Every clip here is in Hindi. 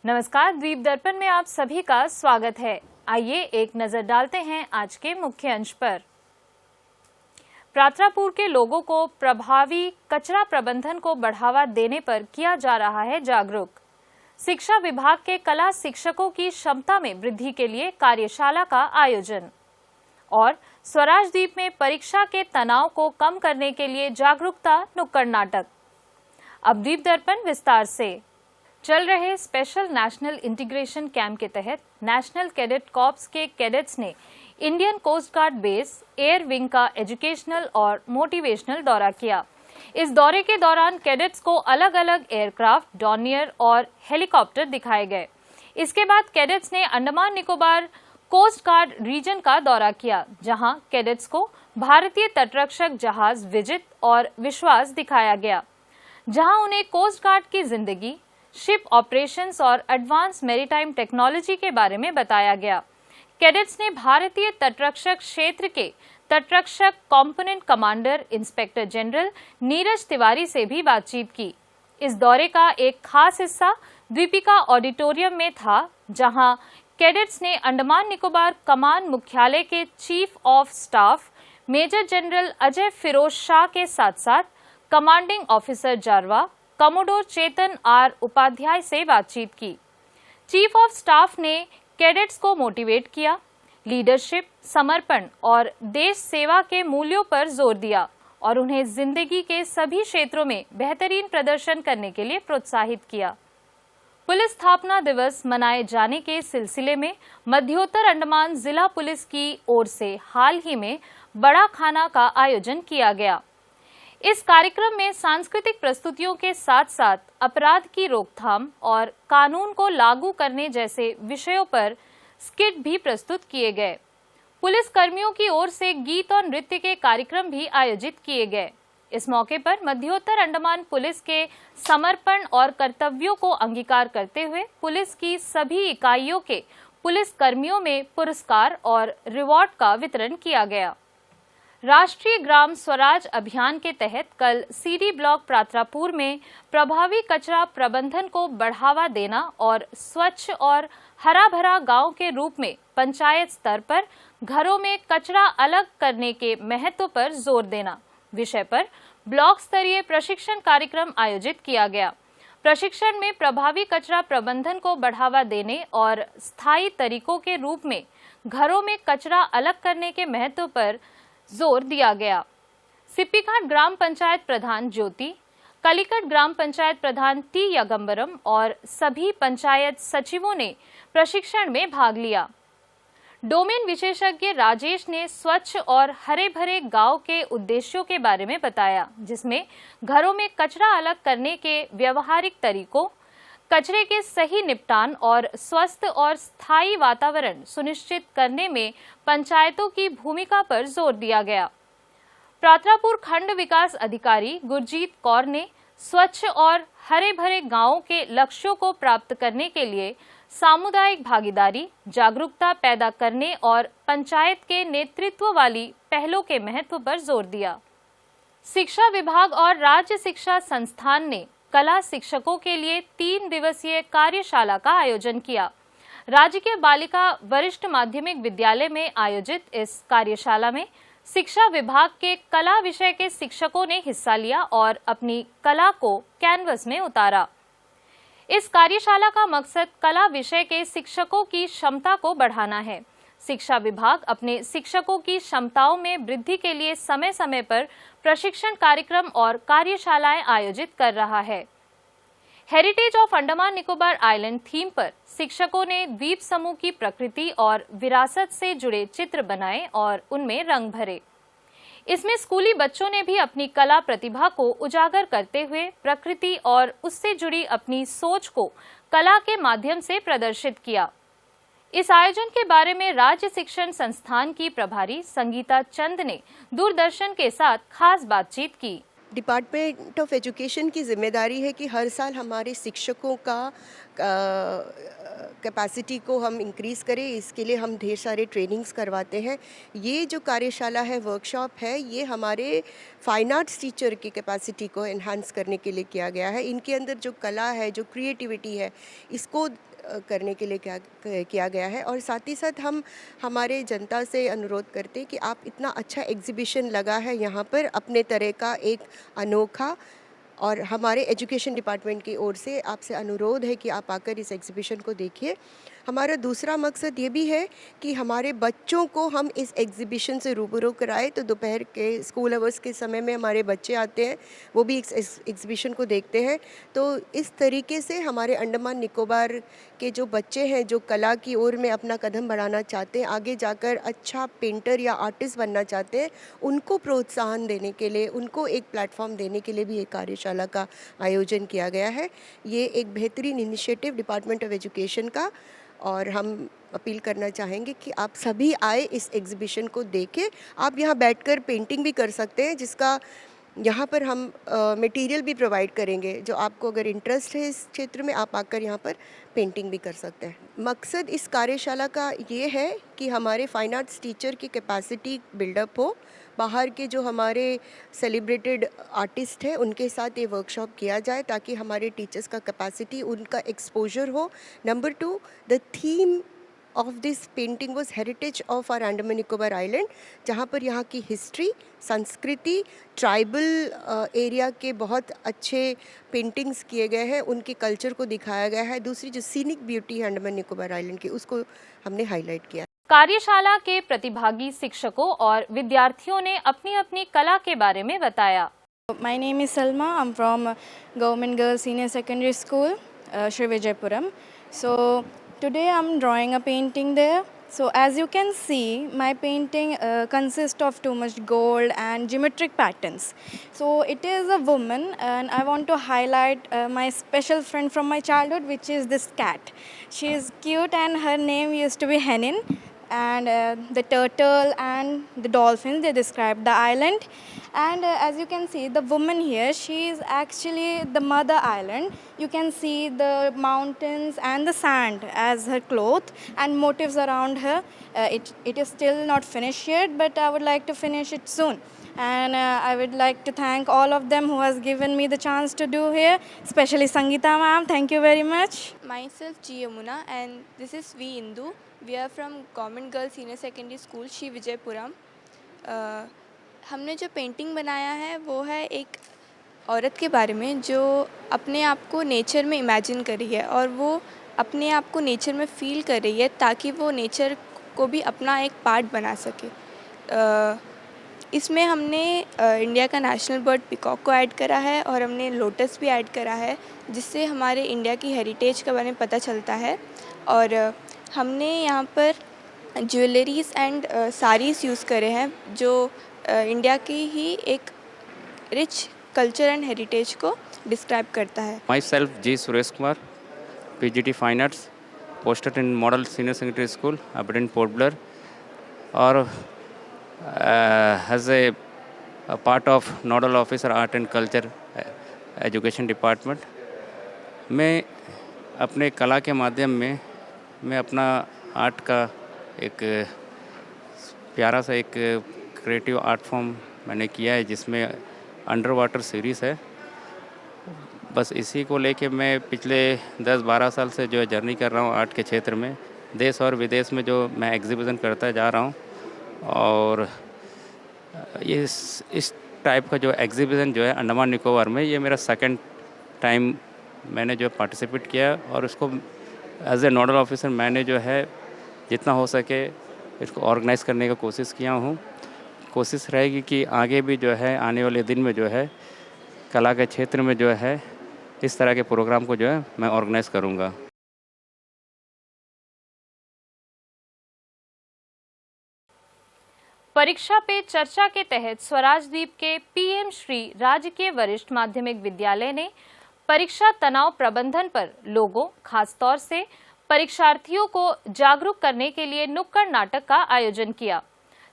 नमस्कार, द्वीप दर्पण में आप सभी का स्वागत है। आइए एक नजर डालते हैं आज के मुख्य अंश पर। प्रात्रापुर के लोगों को प्रभावी कचरा प्रबंधन को बढ़ावा देने पर किया जा रहा है जागरूक। शिक्षा विभाग के कला शिक्षकों की क्षमता में वृद्धि के लिए कार्यशाला का आयोजन। और स्वराज द्वीप में परीक्षा के तनाव को कम करने के लिए जागरूकता नुक्कड़ नाटक। अब द्वीप दर्पण विस्तार से। चल रहे स्पेशल नेशनल इंटीग्रेशन कैंप के तहत नेशनल कैडेट कॉर्प्स के कैडेट्स ने Indian coast guard base air wing का एजुकेशनल और मोटिवेशनल दौरा किया। इस दौरे के दौरान कैडेट्स को अलग अलग एयरक्राफ्ट, डॉर्नियर और हेलीकॉप्टर दिखाए गए। इसके बाद कैडेट्स ने Andaman Nicobar coast guard region का दौरा किया, जहां कैडेट्स को भारतीय तटरक्षक जहाज विजित और विश्वास दिखाया गया, जहां उन्हें कोस्ट गार्ड की जिंदगी, शिप ऑपरेशंस और एडवांस मैरीटाइम टेक्नोलॉजी के बारे में बताया गया। कैडेट्स ने भारतीय तटरक्षक क्षेत्र के तटरक्षक component commander inspector general Neeraj Tiwari से भी बातचीत की। इस दौरे का एक खास हिस्सा द्वीपिका ऑडिटोरियम में था, जहां कैडेट्स ने अंडमान निकोबार कमान मुख्यालय के chief of staff major general Ajay Firoz Shah के साथ साथ commanding officer Jarawa commodore Chetan R Upadhyay से बातचीत की। चीफ ऑफ स्टाफ ने कैडेट्स को मोटिवेट किया, लीडरशिप, समर्पण और देश सेवा के मूल्यों पर जोर दिया और उन्हें जिंदगी के सभी क्षेत्रों में बेहतरीन प्रदर्शन करने के लिए प्रोत्साहित किया। पुलिस स्थापना दिवस मनाए जाने के सिलसिले में मध्योत्तर अंडमान जिला पुलिस की ओर से हाल ही में बड़ा खाना का आयोजन किया गया। इस कार्यक्रम में सांस्कृतिक प्रस्तुतियों के साथ साथ अपराध की रोकथाम और कानून को लागू करने जैसे विषयों पर स्किट भी प्रस्तुत किए गए। पुलिस कर्मियों की ओर से गीत और नृत्य के कार्यक्रम भी आयोजित किए गए। इस मौके पर मध्योत्तर अंडमान पुलिस के समर्पण और कर्तव्यों को अंगीकार करते हुए पुलिस की सभी इकाइयों के पुलिस कर्मियों में पुरस्कार और रिवॉर्ड का वितरण किया गया। राष्ट्रीय ग्राम स्वराज अभियान के तहत कल सीडी ब्लॉक प्रात्रापुर में प्रभावी कचरा प्रबंधन को बढ़ावा देना और स्वच्छ और हरा भरा गांव के रूप में पंचायत स्तर पर घरों में कचरा अलग करने के महत्व पर जोर देना विषय पर ब्लॉक स्तरीय प्रशिक्षण कार्यक्रम आयोजित किया गया। प्रशिक्षण में प्रभावी कचरा प्रबंधन को बढ़ावा देने और स्थायी तरीकों के रूप में घरों में कचरा अलग करने के महत्व पर जोर दिया गया। सिप्पीघाट ग्राम पंचायत प्रधान ज्योति, कलिकट ग्राम पंचायत प्रधान टी यगंबरम और सभी पंचायत सचिवों ने प्रशिक्षण में भाग लिया। डोमेन विशेषज्ञ राजेश ने स्वच्छ और हरे भरे गांव के उद्देश्यों के बारे में बताया, जिसमें घरों में कचरा अलग करने के व्यवहारिक तरीकों, कचरे के सही निपटान और स्वस्थ और स्थायी वातावरण सुनिश्चित करने में पंचायतों की भूमिका पर जोर दिया गया। प्रात्रापुर खंड विकास अधिकारी गुरजीत कौर ने स्वच्छ और हरे भरे गांवों के लक्ष्यों को प्राप्त करने के लिए सामुदायिक भागीदारी, जागरूकता पैदा करने और पंचायत के नेतृत्व वाली पहलों के महत्व पर जोर दिया। शिक्षा विभाग और राज्य शिक्षा संस्थान ने कला शिक्षकों के लिए 3 दिवसीय कार्यशाला का आयोजन किया। राजकीय बालिका वरिष्ठ माध्यमिक विद्यालय में आयोजित इस कार्यशाला में शिक्षा विभाग के कला विषय के शिक्षकों ने हिस्सा लिया और अपनी कला को कैनवस में उतारा। इस कार्यशाला का मकसद कला विषय के शिक्षकों की क्षमता को बढ़ाना है। शिक्षा विभाग अपने शिक्षकों की क्षमताओं में वृद्धि के लिए समय समय पर प्रशिक्षण कार्यक्रम और कार्यशालाएं आयोजित कर रहा है। Heritage of Andaman Nicobar island theme पर शिक्षकों ने द्वीप समूह की प्रकृति और विरासत से जुड़े चित्र बनाए और उनमें रंग भरे। इसमें स्कूली बच्चों ने भी अपनी कला प्रतिभा को उजागर करते हुए प्रकृति और उससे जुड़ी अपनी सोच को कला के माध्यम से प्रदर्शित किया। इस आयोजन के बारे में राज्य शिक्षण संस्थान की प्रभारी संगीता चंद ने दूरदर्शन के साथ खास बातचीत की। डिपार्टमेंट ऑफ एजुकेशन की जिम्मेदारी है कि हर साल हमारे शिक्षकों का कैपेसिटी को हम इंक्रीज़ करें। इसके लिए हम ढेर सारे ट्रेनिंग्स करवाते हैं। ये जो कार्यशाला है, वर्कशॉप है, ये हमारे फाइन आर्ट्स टीचर की कैपेसिटी को एनहांस करने के लिए किया गया है। इनके अंदर जो कला है, जो क्रिएटिविटी है, इसको करने के लिए किया गया है। और साथ ही साथ हम हमारे जनता से अनुरोध करते हैं कि आप इतना अच्छा एग्जीबिशन लगा है यहाँ पर, अपने तरह का एक अनोखा, और हमारे एजुकेशन डिपार्टमेंट की ओर से आपसे अनुरोध है कि आप आकर इस एग्जीबिशन को देखिए। हमारा दूसरा मकसद ये भी है कि हमारे बच्चों को हम इस एग्जीबिशन से रूबरू कराएं। तो दोपहर के स्कूल आवर्स के समय में हमारे बच्चे आते हैं, वो भी इस एग्जीबिशन को देखते हैं। तो इस तरीके से हमारे अंडमान निकोबार के जो बच्चे हैं, जो कला की ओर में अपना कदम बढ़ाना चाहते हैं, आगे जाकर अच्छा पेंटर या आर्टिस्ट बनना चाहते हैं, उनको प्रोत्साहन देने के लिए, उनको एक प्लेटफॉर्म देने के लिए भी एक कार्यशाला का आयोजन किया गया है। ये एक बेहतरीन इनिशिएटिव डिपार्टमेंट ऑफ एजुकेशन का, और हम अपील करना चाहेंगे कि आप सभी आए, इस एग्जीबिशन को देखें। आप यहाँ बैठकर पेंटिंग भी कर सकते हैं, जिसका यहाँ पर हम मटेरियल भी प्रोवाइड करेंगे। जो आपको अगर इंटरेस्ट है इस क्षेत्र में, आप आकर यहाँ पर पेंटिंग भी कर सकते हैं। मकसद इस कार्यशाला का ये है कि हमारे फाइन आर्ट्स टीचर की कैपेसिटी बिल्डअप हो। बाहर के जो हमारे सेलिब्रेटेड आर्टिस्ट हैं, उनके साथ ये वर्कशॉप किया जाए ताकि हमारे टीचर्स का कैपेसिटी, उनका एक्सपोजर हो। Number 2, the theme of this painting was heritage of our Andaman Nicobar island, जहाँ पर यहाँ की हिस्ट्री, संस्कृति, ट्राइबल एरिया के बहुत अच्छे पेंटिंग्स किए गए हैं, उनके कल्चर को दिखाया गया है। दूसरी जो सीनिक ब्यूटी है अंडमान निकोबार आइलैंड की, उसको हमने हाईलाइट किया। कार्यशाला के प्रतिभागी शिक्षकों और विद्यार्थियों ने अपनी अपनी कला के बारे में बताया। My name is Salma. I'm from Government Girls Senior Secondary School, Sri Vijayapuram. So today I'm drawing a painting there. So as you can see, my painting consists of too much gold and geometric patterns. So it is a woman, and I want to highlight my special friend from my childhood, which is this cat. She is cute, and her name used to be Henin. And the turtle and the dolphins, they describe the island. And as you can see, the woman here, she is actually the mother island. You can see the mountains and the sand as her cloth and motifs around her. It is still not finished yet, but I would like to finish it soon. And I would like to thank all of them who has given me the chance to do here, especially Sangeeta ma'am. Thank you very much. Myself G Yamuna, and this is V Indu. We are from Government Girls Senior Secondary School, Sri Vijayapuram. हमने जो पेंटिंग बनाया है वो है एक औरत के बारे में जो अपने आप को नेचर में इमेजिन कर रही है, और वो अपने आप को नेचर में फील कर रही है ताकि वो नेचर को भी अपना एक पार्ट बना सके। इसमें हमने इंडिया का नेशनल बर्ड पिकॉक को ऐड करा है, और हमने लोटस भी ऐड करा है, जिससे हमारे इंडिया की हेरिटेज के बारे में पता चलता है। और हमने यहाँ पर ज्वेलरीज़ एंड साड़ीज़ यूज़ करे हैं, जो इंडिया की ही एक रिच कल्चर एंड हेरिटेज को डिस्क्राइब करता है। Myself G Suresh Kumar, PGT fine arts, posted in model senior secondary school Aberdeen Port Blair, और as a part of nodal officer art and culture education department. मैं अपने कला के माध्यम में मैं अपना आर्ट का एक प्यारा सा एक क्रिएटिव आर्ट फॉर्म मैंने किया है, जिसमें अंडर वाटर सीरीज़ है। बस इसी को लेके मैं पिछले 10-12 साल से जो है जर्नी कर रहा हूँ आर्ट के क्षेत्र में। देश और विदेश में जो मैं एग्जीबिशन करता जा रहा हूँ, और ये इस टाइप का जो एग्जीबिशन जो है अंडमान निकोबार में, ये मेरा सेकंड टाइम मैंने जो पार्टिसिपेट किया, और उसको एज ए नोडल ऑफिसर मैंने जो है जितना हो सके इसको ऑर्गेनाइज़ करने का कोशिश किया हूँ। कोशिश रहेगी कि आगे भी जो है आने वाले दिन में जो है कला के क्षेत्र में जो है इस तरह के प्रोग्राम को जो है मैं ऑर्गेनाइज़ करूँगा। परीक्षा पे चर्चा के तहत स्वराजद्वीप के PM श्री राजकीय वरिष्ठ माध्यमिक विद्यालय ने परीक्षा तनाव प्रबंधन पर लोगों, खासतौर से परीक्षार्थियों को जागरूक करने के लिए नुक्कड़ नाटक का आयोजन किया।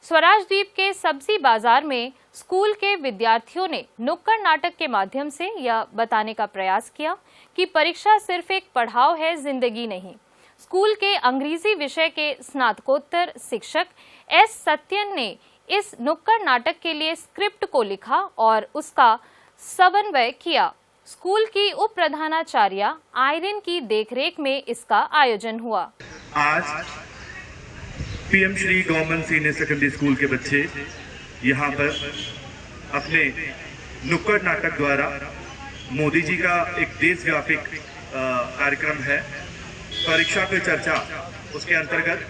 स्वराजद्वीप के सब्जी बाजार में स्कूल के विद्यार्थियों ने नुक्कड़ नाटक के माध्यम से यह बताने का प्रयास किया कि परीक्षा सिर्फ एक पड़ाव है, जिंदगी नहीं। स्कूल के अंग्रेजी विषय के स्नातकोत्तर शिक्षक S सत्यन ने इस नुक्कड़ नाटक के लिए स्क्रिप्ट को लिखा और उसका समन्वय किया। स्कूल की उप प्रधानाचार्य आयरिन की देखरेख में इसका आयोजन हुआ। आज PM Shri government senior secondary school के बच्चे यहाँ पर अपने नुक्कड़ नाटक द्वारा मोदी जी का एक देशव्यापी कार्यक्रम है परीक्षा पे चर्चा, उसके अंतर्गत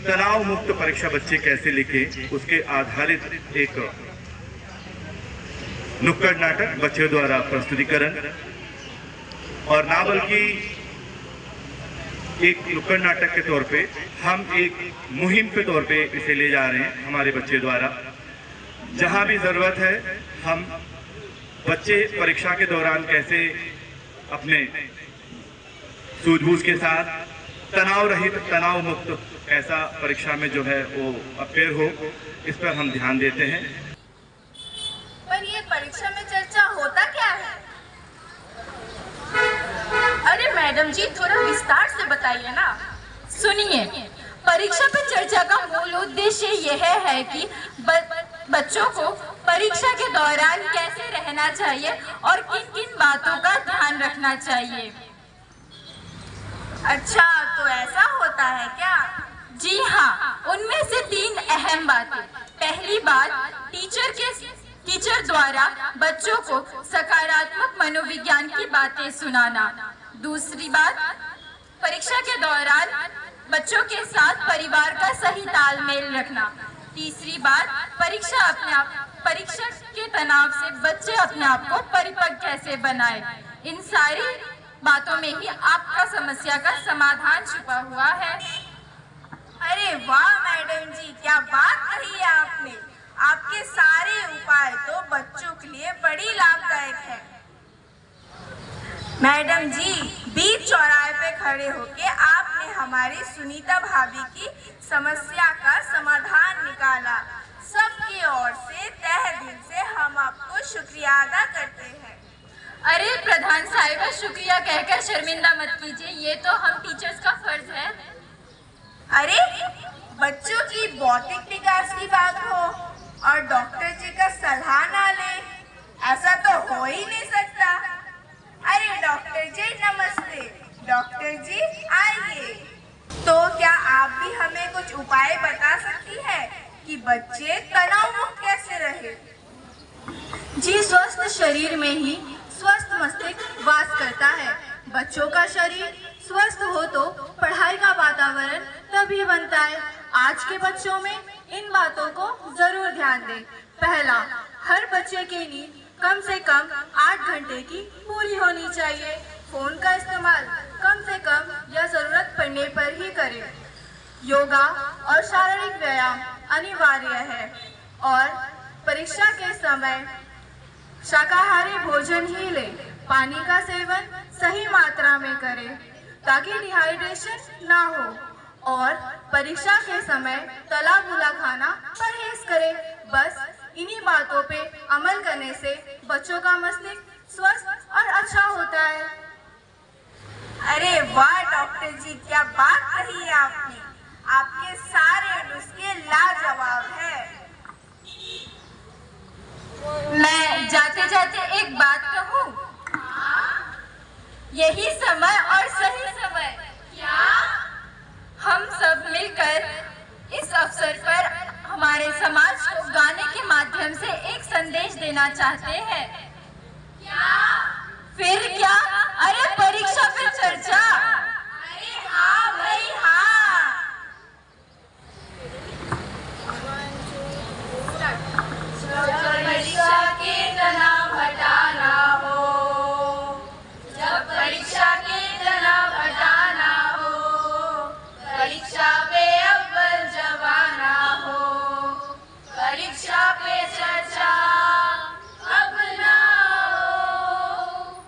तनाव मुक्त परीक्षा बच्चे कैसे लिखे उसके आधारित एक नुक्कड़ नाटक बच्चों द्वारा प्रस्तुतिकरण, और ना बल्कि एक नुक्कड़ नाटक के तौर पे हम एक मुहिम के तौर पे इसे ले जा रहे हैं हमारे बच्चे द्वारा। जहां भी ज़रूरत है हम बच्चे परीक्षा के दौरान कैसे अपने सूझबूझ के साथ तनाव रहित, तनाव मुक्त ऐसा परीक्षा में जो है वो अपेयर हो, इस पर हम ध्यान देते हैं। पर ये परीक्षा में चर्चा होता क्या है? अरे मैडम जी, थोड़ा विस्तार से बताइए ना। सुनिए, परीक्षा पे चर्चा का मूल उद्देश्य यह है कि बच्चों को परीक्षा के दौरान कैसे रहना चाहिए और किन किन बातों का ध्यान रखना चाहिए। अच्छा, तो ऐसा होता है क्या? जी हाँ, उनमें से 3 अहम बातें। पहली बात, टीचर द्वारा बच्चों को सकारात्मक मनोविज्ञान की बातें सुनाना। दूसरी बात, परीक्षा के दौरान बच्चों के साथ परिवार का सही तालमेल रखना। तीसरी बात, परीक्षा के तनाव से बच्चे अपने आप को परिपक्व कैसे बनाए। इन सारी बातों में ही आपका समस्या का समाधान छुपा हुआ है। अरे वाह मैडम जी, क्या बात कही है आपने। आपके सारे उपाय तो बच्चों के लिए बड़ी लाभदायक है। मैडम जी, बीच चौराहे पे खड़े होके आपने हमारी सुनीता भाभी की समस्या का समाधान निकाला। सबकी ओर से तहे दिल से हम आपको शुक्रिया अदा करते हैं। अरे प्रधान साहिबा, शुक्रिया कहकर शर्मिंदा मत कीजिए, ये तो हम टीचर्स का फर्ज है। अरे बच्चों की बौद्धिक विकास की बात हो और डॉक्टर जी का सलाह ना ले, ऐसा तो हो ही नहीं सकता। अरे डॉक्टर जी नमस्ते। डॉक्टर जी आइए। तो क्या आप भी हमें कुछ उपाय बता सकती हैं कि बच्चे तनाव मुक्त कैसे रहे? जी, स्वस्थ शरीर में ही स्वस्थ मस्तिष्क वास करता है। बच्चों का शरीर स्वस्थ हो तो पढ़ाई का वातावरण तभी बनता है। आज के बच्चों में इन बातों को जरूर ध्यान दें। पहला, हर बच्चे की नींद कम से कम 8 घंटे की पूरी होनी चाहिए। फोन का इस्तेमाल कम से कम या जरूरत पड़ने पर ही करें। योगा और शारीरिक व्यायाम अनिवार्य है और परीक्षा के समय शाकाहारी भोजन ही लें। पानी का सेवन सही मात्रा में करें ताकि डिहाइड्रेशन ना हो और परीक्षा के समय तला भुना खाना परहेज करें। बस इन्हीं बातों पे अमल करने से बच्चों का मस्तिष्क स्वस्थ और अच्छा होता है। अरे वाह डॉक्टर जी, क्या बात कही है आपने। आपके सारे नुस्खे लाजवाब है। मैं जाते जाते एक बात कहूँ। यही समय और सही समय, क्या हम सब मिलकर इस अवसर पर हमारे समाज को गाने के माध्यम से एक संदेश देना चाहते हैं। क्या? फिर क्या? अरे परीक्षा पे चर्चा। अरे हाँ भाई हाँ। परीक्षा के तनाव हटाना हो, जब परीक्षा के तनाव हटाना हो, परीक्षा पे अव्वल जवाना हो, परीक्षा पे चर्चा अब ना हो,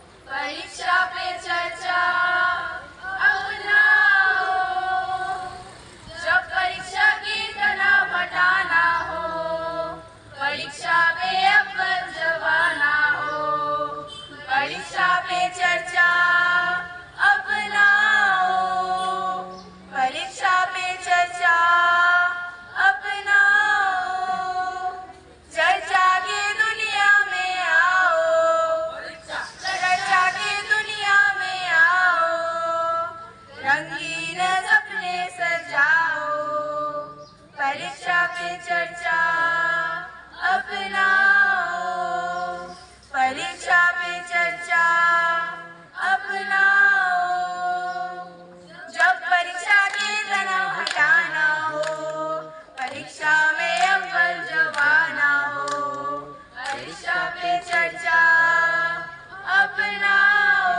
परीक्षा पे चर्चा अपनाओ, जब परीक्षा के तनाव हटाना हो, परीक्षा में अव्वल जब आना हो, परीक्षा पे चर्चा अपनाओ,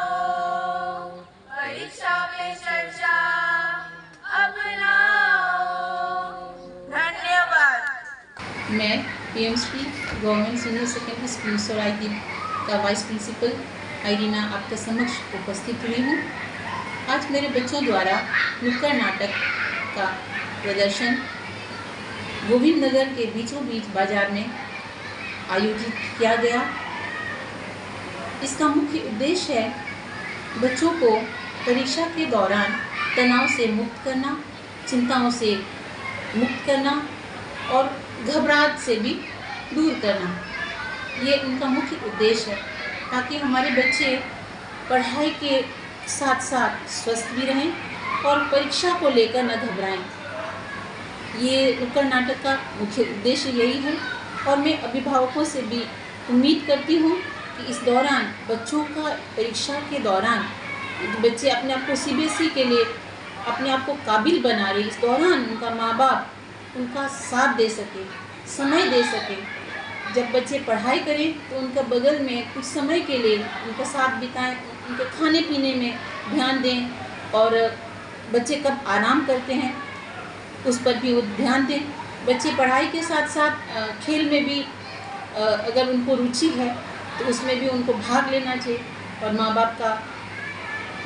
परीक्षा पे चर्चा अपनाओ। धन्यवाद। मैं PMC government senior secondary school Saraideep का वाइस प्रिंसिपल आइरीना आपके समक्ष उपस्थित हुई हूँ। आज मेरे बच्चों द्वारा नुक्कड़ नाटक का प्रदर्शन गोविंद नगर के बीचों बीच बाजार में आयोजित किया गया। इसका मुख्य उद्देश्य है बच्चों को परीक्षा के दौरान तनाव से मुक्त करना, चिंताओं से मुक्त करना और घबराहट से भी दूर करना। ये उनका मुख्य उद्देश्य है ताकि हमारे बच्चे पढ़ाई के साथ साथ स्वस्थ भी रहें और परीक्षा को लेकर न घबराएं। ये नुक्कड़ नाटक का मुख्य उद्देश्य यही है और मैं अभिभावकों से भी उम्मीद करती हूँ कि इस दौरान बच्चों का परीक्षा के दौरान बच्चे अपने आप को सीबीएसई के लिए अपने आप को काबिल बना रहे, इस दौरान उनका माँ बाप उनका साथ दे सके, समय दे सके। जब बच्चे पढ़ाई करें तो उनका बगल में कुछ समय के लिए उनका साथ बिताएं, उनके खाने पीने में ध्यान दें और बच्चे कब आराम करते हैं उस पर भी वो ध्यान दें। बच्चे पढ़ाई के साथ साथ खेल में भी अगर उनको रुचि है तो उसमें भी उनको भाग लेना चाहिए और माँ बाप का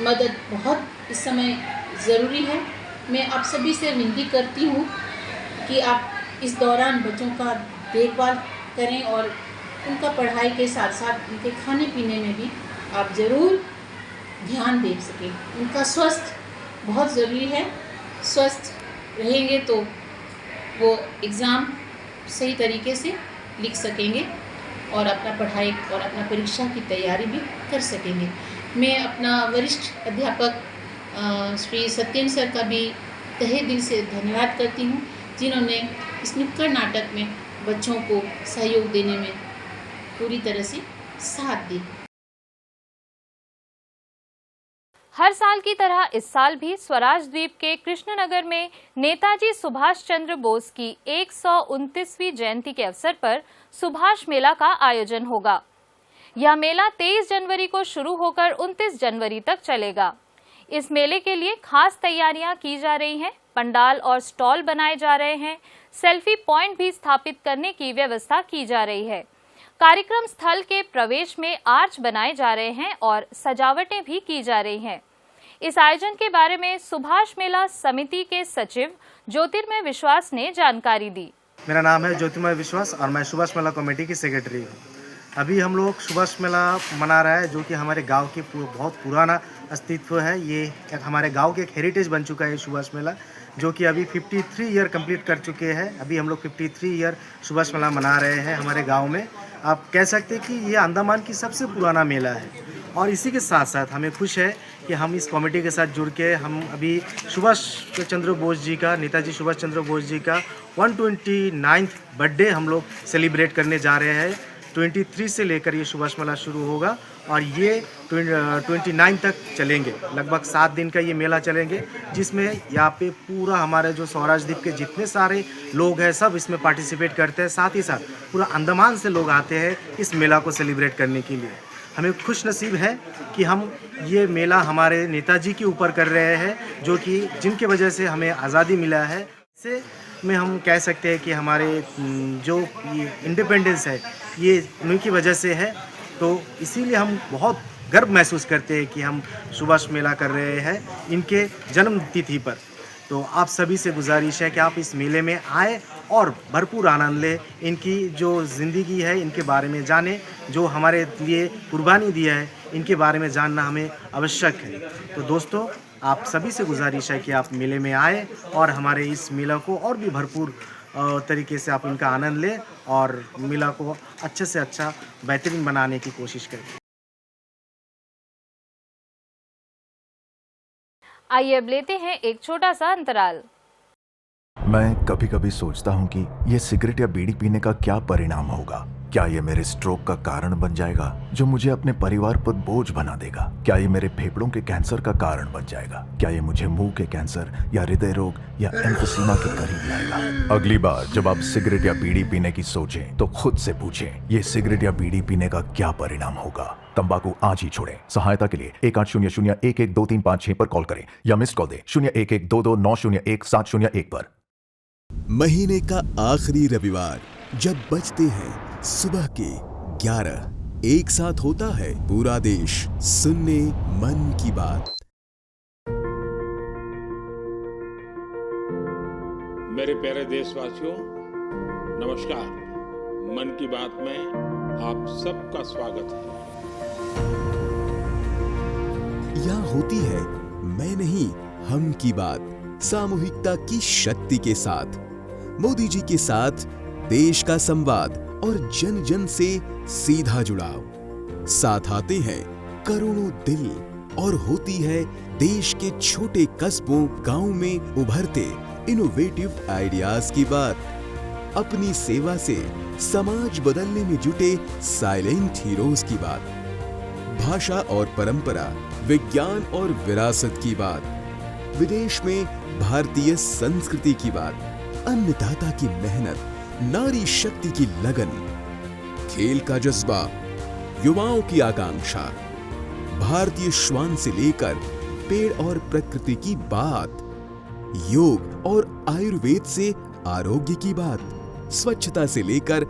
मदद बहुत इस समय ज़रूरी है। मैं आप सभी से विनती करती हूँ कि आप इस दौरान बच्चों का देखभाल करें और उनका पढ़ाई के साथ साथ उनके खाने पीने में भी आप ज़रूर ध्यान दे सकें। उनका स्वस्थ बहुत ज़रूरी है, स्वस्थ रहेंगे तो वो एग्ज़ाम सही तरीके से लिख सकेंगे और अपना पढ़ाई और अपना परीक्षा की तैयारी भी कर सकेंगे। मैं अपना वरिष्ठ अध्यापक श्री सत्येंद्र सर का भी तहे दिल से धन्यवाद करती हूँ जिन्होंने इस नुक्कड़ नाटक में बच्चों को सहयोग देने में पूरी तरह से साथ दी। हर साल की तरह इस साल भी स्वराज द्वीप के कृष्णनगर में नेताजी सुभाष चंद्र बोस की 129वीं जयंती के अवसर पर सुभाष मेला का आयोजन होगा। यह मेला 23 जनवरी को शुरू होकर 29 जनवरी तक चलेगा। इस मेले के लिए खास तैयारियां की जा रही हैं, पंडाल और स्टॉल बनाए जा रहे हैं, सेल्फी पॉइंट भी स्थापित करने की व्यवस्था की जा रही है। कार्यक्रम स्थल के प्रवेश में आर्च बनाए जा रहे हैं और सजावटें भी की जा रही हैं। इस आयोजन के बारे में सुभाष मेला समिति के सचिव ज्योतिर्मय विश्वास ने जानकारी दी। मेरा नाम है ज्योतिर्मय विश्वास और मैं सुभाष मेला कमेटी की सेक्रेटरी हूँ। अभी हम लोग सुभाष मेला मना रहा है जो कि हमारे गांव की बहुत पुराना अस्तित्व है। ये एक हमारे गांव के एक हेरिटेज बन चुका है सुभाष मेला, जो कि अभी 53 ईयर कंप्लीट कर चुके हैं। अभी हम लोग 53 ईयर सुभाष मेला मना रहे हैं हमारे गांव में। आप कह सकते हैं कि ये अंडमान की सबसे पुराना मेला है और इसी के साथ साथ हमें खुश है कि हम इस कमेटी के साथ जुड़ के हम अभी सुभाष चंद्र बोस जी का, नेताजी सुभाष चंद्र बोस जी का 129th बर्थडे हम लोग सेलिब्रेट करने जा रहे हैं। 23 से लेकर ये सुभाष मेला शुरू होगा और ये 29 तक चलेंगे। लगभग 7 दिन का ये मेला चलेंगे, जिसमें यहाँ पे पूरा हमारे जो स्वराज द्वीप के जितने सारे लोग हैं सब इसमें पार्टिसिपेट करते हैं। साथ ही साथ पूरा अंडमान से लोग आते हैं इस मेला को सेलिब्रेट करने के लिए। हमें खुश नसीब है कि हम ये मेला हमारे नेताजी के ऊपर कर रहे हैं, जो कि जिनके वजह से हमें आज़ादी मिला है। इससे में हम कह सकते हैं कि हमारे जो ये इंडिपेंडेंस है ये उनकी वजह से है। तो इसीलिए हम बहुत गर्व महसूस करते हैं कि हम सुभाष मेला कर रहे हैं इनके जन्म तिथि पर। तो आप सभी से गुजारिश है कि आप इस मेले में आए और भरपूर आनंद लें, इनकी जो ज़िंदगी है इनके बारे में जानें, जो हमारे लिए कुर्बानी दिया है इनके बारे में जानना हमें आवश्यक है। तो दोस्तों, आप सभी से गुजारिश है कि आप मेले में आए और हमारे इस मेला को और भी भरपूर तरीके से आप इनका आनंद लें और मेला को अच्छे से अच्छा बेहतरीन बनाने की कोशिश करें। आइए अब लेते हैं एक छोटा सा अंतराल। मैं कभी कभी सोचता हूँ कि ये सिगरेट या बीड़ी पीने का क्या परिणाम होगा क्या ये मेरे स्ट्रोक का कारण बन जाएगा जो मुझे अपने परिवार पर बोझ बना देगा? क्या ये मेरे फेफड़ों के कैंसर का कारण बन जाएगा? क्या ये मुझे मुंह के कैंसर या हृदय रोग या एम्फीसीमा के करीब लाएगा? अगली बार जब आप सिगरेट या बीड़ी पीने की सोचें तो खुद से पूछें, ये सिगरेट या बीड़ी पीने का क्या परिणाम होगा? तंबाकू आज ही छोड़ें। सहायता के लिए 1800-112356 पर कॉल करें या मिस्ड कॉल दें 01122901-701 पर। महीने का आखिरी रविवार जब बजते हैं सुबह के 11, एक साथ होता है पूरा देश सुनने मन की बात। मेरे प्यारे देशवासियों, नमस्कार। मन की बात में आप सबका स्वागत है। यहाँ होती है मैं नहीं हम की बात, सामूहिकता की शक्ति के साथ, मोदी जी के साथ देश का संवाद और जन जन से सीधा जुड़ाव। साथ आते हैं करोड़ों दिल और होती है देश के छोटे कस्बों गांव में उभरते इनोवेटिव आइडियाज की बात। अपनी सेवा से समाज बदलने में जुटे साइलेंट हीरोज की बात। भाषा और परंपरा, विज्ञान और विरासत की बात। विदेश में भारतीय संस्कृति की बात। अन्नदाता की मेहनत, नारी शक्ति की लगन, खेल का जज्बा, युवाओं की आकांक्षा, भारतीय श्वान से लेकर पेड़ और प्रकृति की बात, योग और आयुर्वेद से आरोग्य की बात, स्वच्छता से लेकर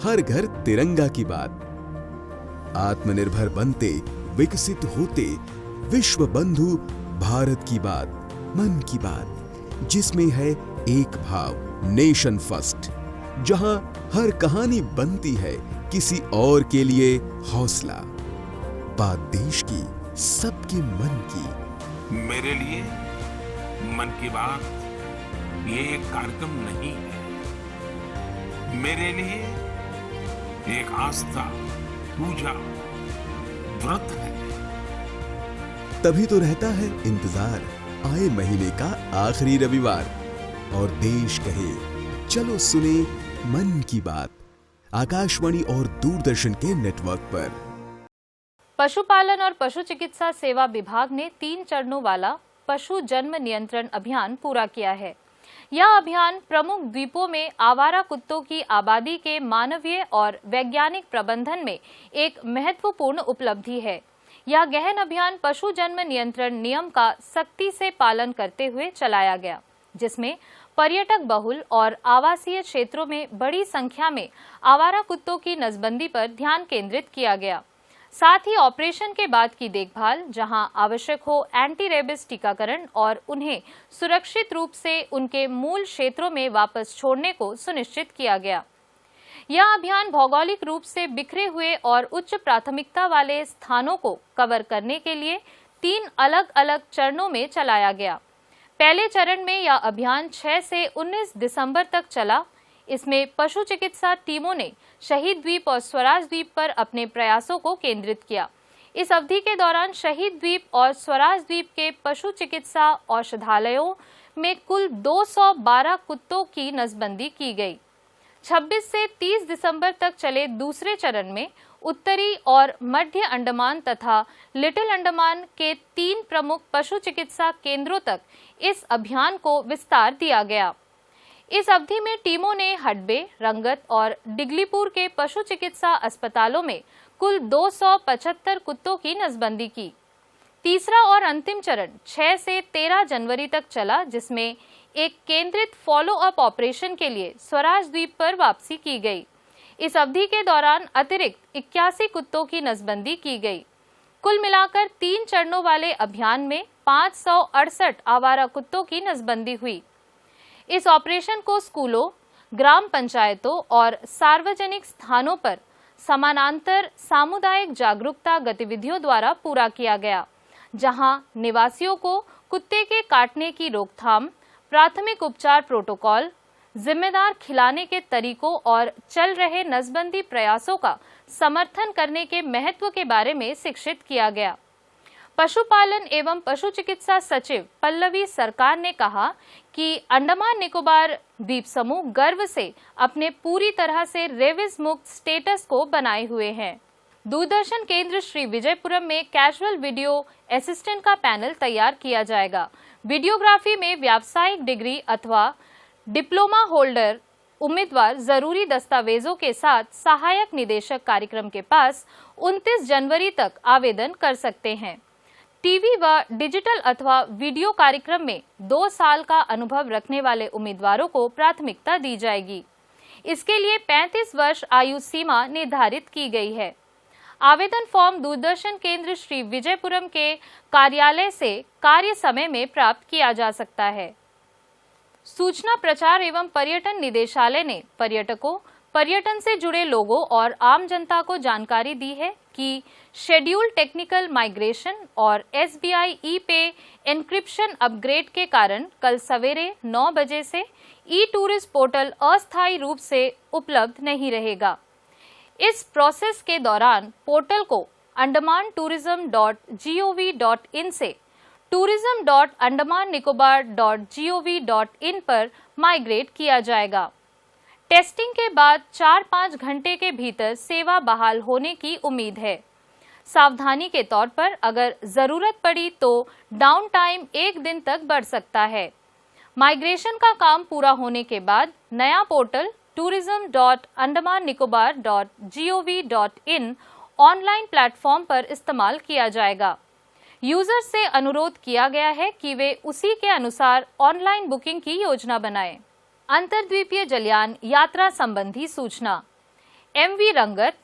हर घर तिरंगा की बात। आत्मनिर्भर बनते, विकसित होते, विश्व बंधु भारत की बात, मन की बात, जिसमें है एक भाव, नेशन फर्स्ट, जहां हर कहानी बनती है किसी और के लिए हौसला। बात देश की, सबके मन की। मेरे लिए मन की बात ये एक कार्यक्रम नहीं है, मेरे लिए एक आस्था, पूजा, व्रत है। तभी तो रहता है इंतजार आए महीने का आखिरी रविवार और देश कहे चलो सुने मन की बात, आकाशवाणी और दूरदर्शन के नेटवर्क पर। पशुपालन और पशु चिकित्सा सेवा विभाग ने 3 चरणों वाला पशु जन्म नियंत्रण अभियान पूरा किया है। यह अभियान प्रमुख द्वीपों में आवारा कुत्तों की आबादी के मानवीय और वैज्ञानिक प्रबंधन में एक महत्वपूर्ण उपलब्धि है। यह गहन अभियान पशु जन्म नियंत्रण नियम का सख्ती से पालन करते हुए चलाया गया, जिसमें पर्यटक बहुल और आवासीय क्षेत्रों में बड़ी संख्या में आवारा कुत्तों की नसबंदी पर ध्यान केंद्रित किया गया। साथ ही ऑपरेशन के बाद की देखभाल, जहां आवश्यक हो एंटी रेबिस टीकाकरण और उन्हें सुरक्षित रूप से उनके मूल क्षेत्रों में वापस छोड़ने को सुनिश्चित किया गया। यह अभियान भौगोलिक रूप से बिखरे हुए और उच्च प्राथमिकता वाले स्थानों को कवर करने के लिए 3 अलग-अलग चरणों में चलाया गया। पहले चरण में यह अभियान 6 से 19 दिसंबर तक चला। इसमें पशु चिकित्सा टीमों ने शहीद द्वीप और स्वराज द्वीप पर अपने प्रयासों को केंद्रित किया। इस अवधि के दौरान शहीद द्वीप और स्वराज द्वीप के पशु चिकित्सा औषधालयों में कुल 212 कुत्तों की नसबंदी की गई। 26 से 30 दिसंबर तक चले दूसरे चरण में उत्तरी और मध्य अंडमान तथा लिटिल अंडमान के 3 प्रमुख पशु चिकित्सा केंद्रों तक इस अभियान को विस्तार दिया गया। इस अवधि में टीमों ने हडबे, रंगत और डिगलीपुर के पशु चिकित्सा अस्पतालों में कुल 275 कुत्तों की नसबंदी की। तीसरा और अंतिम चरण 6 से 13 जनवरी तक चला, जिसमें एक केंद्रित फॉलो अप ऑपरेशन के लिए स्वराज द्वीप पर वापसी की गई। इस अवधि के दौरान अतिरिक्त 81 कुत्तों की नसबंदी की गई। कुल मिलाकर 3 चरणों वाले अभियान में 568 आवारा कुत्तों की नसबंदी हुई। इस ऑपरेशन को स्कूलों, ग्राम पंचायतों और सार्वजनिक स्थानों पर समानांतर सामुदायिक जागरूकता गतिविधियों द्वारा पूरा किया गया, जहां निवासियों को कुत्ते के काटने की रोकथाम, प्राथमिक उपचार प्रोटोकॉल, जिम्मेदार खिलाने के तरीकों और चल रहे नसबंदी प्रयासों का समर्थन करने के महत्व के बारे में शिक्षित किया गया। पशुपालन एवं पशु चिकित्सा सचिव पल्लवी सरकार ने कहा कि अंडमान निकोबार द्वीप समूह गर्व से अपने पूरी तरह से रेबीज मुक्त स्टेटस को बनाए हुए हैं। दूरदर्शन केंद्र श्री विजयपुरम में कैजुअल वीडियो असिस्टेंट का पैनल तैयार किया जाएगा। वीडियोग्राफी में व्यावसायिक डिग्री अथवा डिप्लोमा होल्डर उम्मीदवार जरूरी दस्तावेजों के साथ सहायक निदेशक कार्यक्रम के पास 29 जनवरी तक आवेदन कर सकते हैं। टीवी व डिजिटल अथवा वीडियो कार्यक्रम में 2 साल का अनुभव रखने वाले उम्मीदवारों को प्राथमिकता दी जाएगी। इसके लिए 35 वर्ष आयु सीमा निर्धारित की गई है। आवेदन फॉर्म दूरदर्शन केंद्र श्री विजयपुरम के कार्यालय से कार्य समय में प्राप्त किया जा सकता है। सूचना प्रचार एवं पर्यटन निदेशालय ने पर्यटकों, पर्यटन से जुड़े लोगों और आम जनता को जानकारी दी है कि शेड्यूल टेक्निकल माइग्रेशन और SBI ई-पे एन्क्रिप्शन अपग्रेड के कारण कल सवेरे 9 बजे से ई-टूरिस्ट पोर्टल अस्थायी रूप से उपलब्ध नहीं रहेगा। इस प्रोसेस के दौरान पोर्टल को andaman-tourism.gov.in से tourism.andaman-nicobar.gov.in पर माइग्रेट किया जाएगा। टेस्टिंग के बाद 4-5 घंटे के भीतर सेवा बहाल होने की उम्मीद है। सावधानी के तौर पर अगर जरूरत पड़ी तो डाउन टाइम 1 दिन तक बढ़ सकता है। माइग्रेशन का काम पूरा होने के बाद नया पोर्टल tourism.andaman-nicobar.gov.in ऑनलाइन प्लेटफॉर्म पर इस्तेमाल किया जाएगा। यूजर से अनुरोध किया गया है कि वे उसी के अनुसार ऑनलाइन बुकिंग की योजना बनाएं। अंतर्द्वीपीय जलयान यात्रा संबंधी सूचना। MV रंगत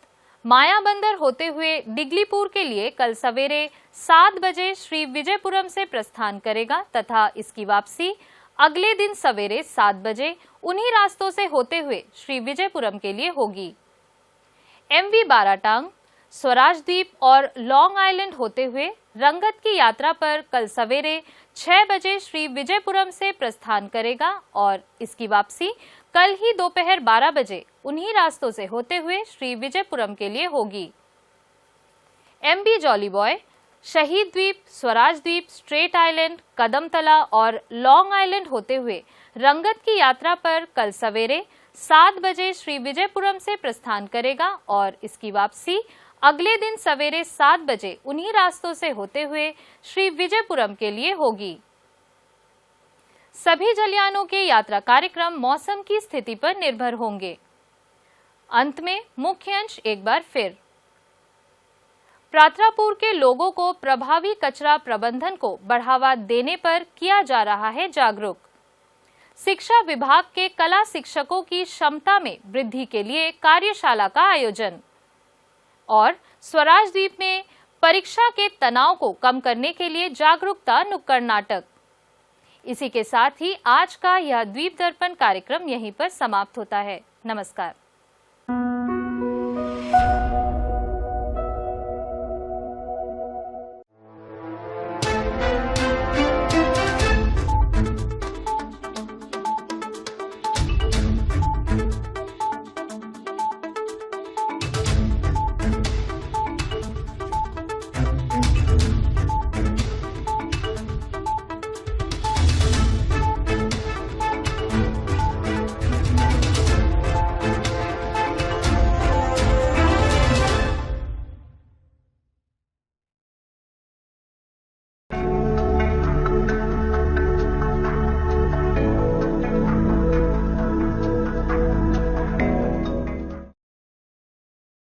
मायाबंदर होते हुए डिगलीपुर के लिए कल सवेरे 7 बजे श्री विजयपुरम से प्रस्थान करेगा तथा इसकी वापसी अगले दिन सवेरे 7 बजे उन्हीं रास्तों से होते हुए श्री विजयपुरम के लिए होगी। MV बाराटांग स्वराज द्वीप और लॉन्ग आइलैंड होते हुए रंगत की यात्रा पर कल सवेरे 6 बजे श्री विजयपुरम से प्रस्थान करेगा और इसकी वापसी कल ही दोपहर 12 बजे उन्हीं रास्तों से होते हुए श्री विजयपुरम के लिए होगी। MB जॉली बॉय शहीद द्वीप, स्वराज द्वीप, स्ट्रेट आइलैंड, कदमतला और लॉन्ग आइलैंड होते हुए रंगत की यात्रा पर कल सवेरे 7 बजे श्री विजयपुरम से प्रस्थान करेगा और इसकी वापसी अगले दिन सवेरे 7 बजे उन्हीं रास्तों से होते हुए श्री विजयपुरम के लिए होगी। सभी जलयानों के यात्रा कार्यक्रम मौसम की स्थिति पर निर्भर होंगे। अंत में मुख्य अंश एक बार फिर। प्रात्रापुर के लोगों को प्रभावी कचरा प्रबंधन को बढ़ावा देने पर किया जा रहा है जागरूक। शिक्षा विभाग के कला शिक्षकों की क्षमता में वृद्धि के लिए कार्यशाला का आयोजन और स्वराज द्वीप में परीक्षा के तनाव को कम करने के लिए जागरूकता नुक्कड़ नाटक। इसी के साथ ही आज का यह द्वीप दर्पण कार्यक्रम यहीं पर समाप्त होता है। नमस्कार।